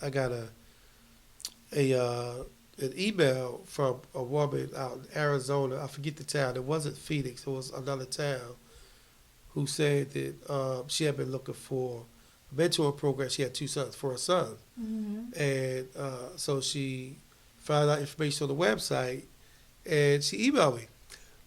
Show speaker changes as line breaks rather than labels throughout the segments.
I got a an email from a woman out in Arizona. I forget the town. It wasn't Phoenix. It was another town who said that she had been looking for a mentoring program. She had two sons for her son, and so she found out information on the website, and she emailed me.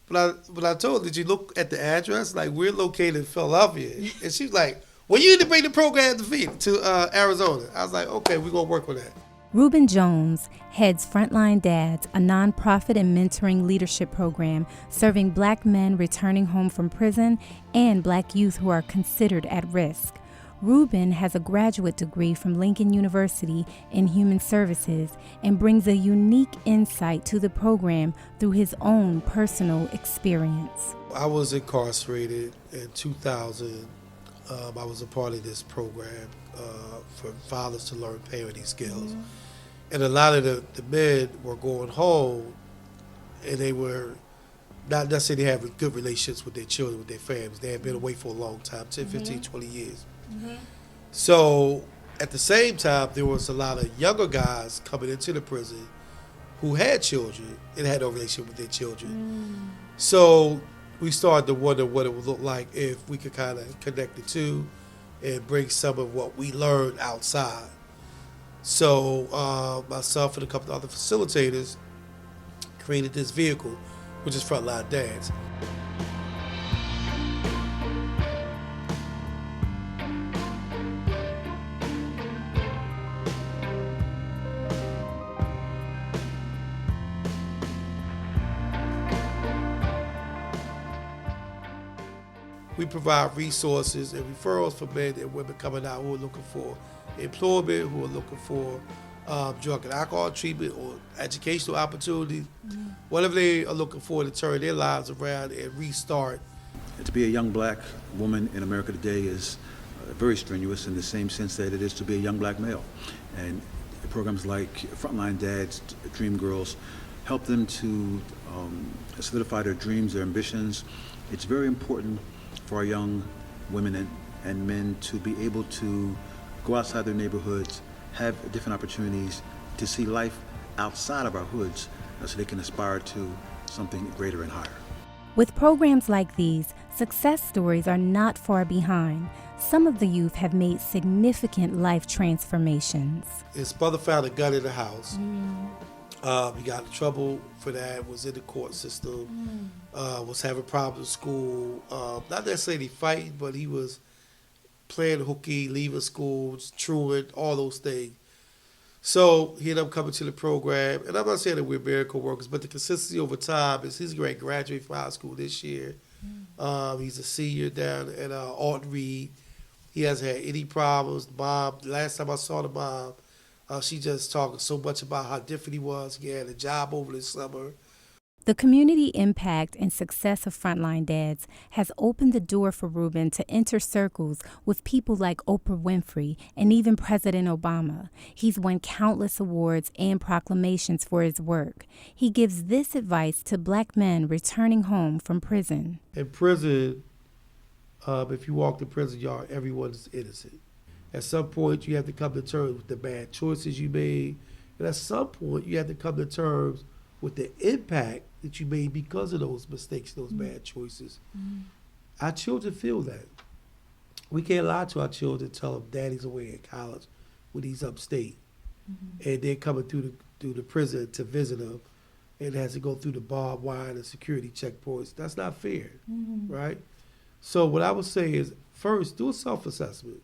But I told her, did you look at the address? Like, we're located in Philadelphia, and she's like, well, you need to bring the program to Arizona. I was like, okay, we're gonna work with that.
Reuben Jones heads Frontline Dads, a nonprofit and mentoring leadership program serving Black men returning home from prison and Black youth who are considered at risk. Reuben has a graduate degree from Lincoln University in Human Services and brings a unique insight to the program through his own personal experience.
I was incarcerated in 2000. I was a part of this program for fathers to learn parenting skills. And a lot of the men were going home, and they were not necessarily having good relationships with their children, with their families. They had been away for a long time, 10, 15, 20 years. So at the same time, there was a lot of younger guys coming into the prison who had children and had no relationship with their children. So we started to wonder what it would look like if we could kind of connect the two and bring some of what we learned outside. So myself and a couple of other facilitators created this vehicle, which is Frontline Dads. We provide resources and referrals for men and women coming out who are looking for employment, who are looking for drug and alcohol treatment or educational opportunities, whatever they are looking for to turn their lives around and restart.
To be a young Black woman in America today is very strenuous in the same sense that it is to be a young Black male. And programs like Frontline Dads, Dream Girls, help them to solidify their dreams, their ambitions. It's very important for our young women and men to be able to go outside their neighborhoods, have different opportunities to see life outside of our hoods so they can aspire to something greater and higher.
With programs like these, success stories are not far behind. Some of the youth have made significant life transformations.
His mother found a gun in the house. He got in trouble for that, was in the court system, was having problems in school, not necessarily fighting, but he was playing hooky, leaving school, truant, all those things. So he ended up coming to the program, and I'm not saying that we're miracle workers, but the consistency over time is he's going to graduate from high school this year. He's a senior down at Alton Reed. He hasn't had any problems. Mom, last time I saw the mom, she just talking so much about how different he was. He had a job over the summer.
The community impact and success of Frontline Dads has opened the door for Reuben to enter circles with people like Oprah Winfrey and even President Obama. He's won countless awards and proclamations for his work. He gives this advice to Black men returning home from prison.
In prison, if you walk the prison yard, everyone's innocent. At some point, you have to come to terms with the bad choices you made. And at some point, you have to come to terms with the impact that you made because of those mistakes, those bad choices. Our children feel that. We can't lie to our children and tell them daddy's away in college when he's upstate. And they're coming through the prison to visit him and has to go through the barbed wire and security checkpoints. That's not fair, right? So what I would say is, first, do a self-assessment.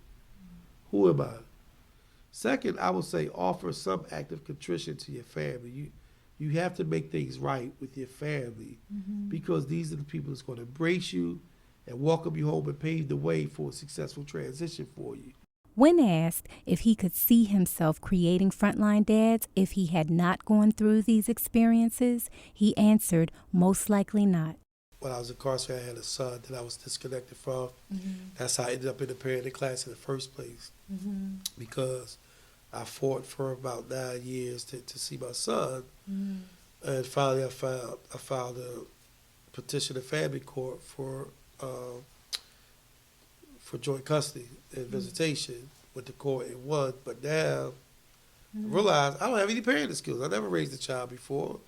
Who am I? Second, I would say offer some act of contrition to your family. You have to make things right with your family because these are the people that's going to embrace you and welcome you home and pave the way for a successful transition for you.
When asked if he could see himself creating Frontline Dads if he had not gone through these experiences, he answered, most likely not.
When I was incarcerated, I had a son that I was disconnected from. That's how I ended up in the parenting class in the first place because I fought for about 9 years to see my son. And finally I filed a petition in family court for joint custody and visitation with the court and won. But now I realized I don't have any parenting skills. I never raised a child before.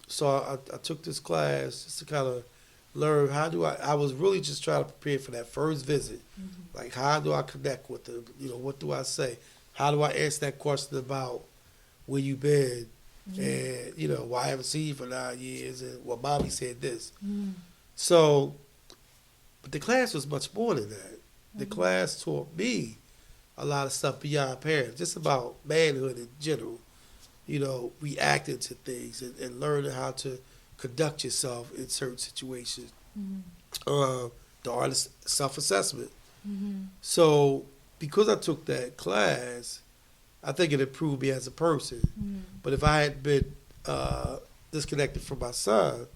So I took this class just to kind of learn I was really just trying to prepare for that first visit. Like, how do I connect with them? You know, what do I say? How do I answer that question about where you been? And, you know, why I haven't seen you for 9 years? And, well, mommy said this. So, but the class was much more than that. The class taught me a lot of stuff beyond parenting, just about manhood in general. You know, reacting to things and learning how to conduct yourself in certain situations. The art of self-assessment. So, because I took that class, I think it improved me as a person. But if I had been disconnected from my son,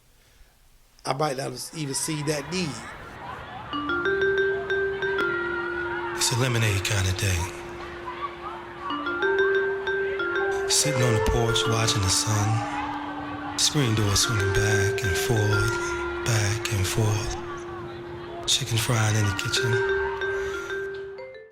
I might not have even seen that need.
It's a lemonade kind of day. Sitting on the porch watching the sun. Screen door swinging back and forth, back and forth. Chicken frying in the kitchen.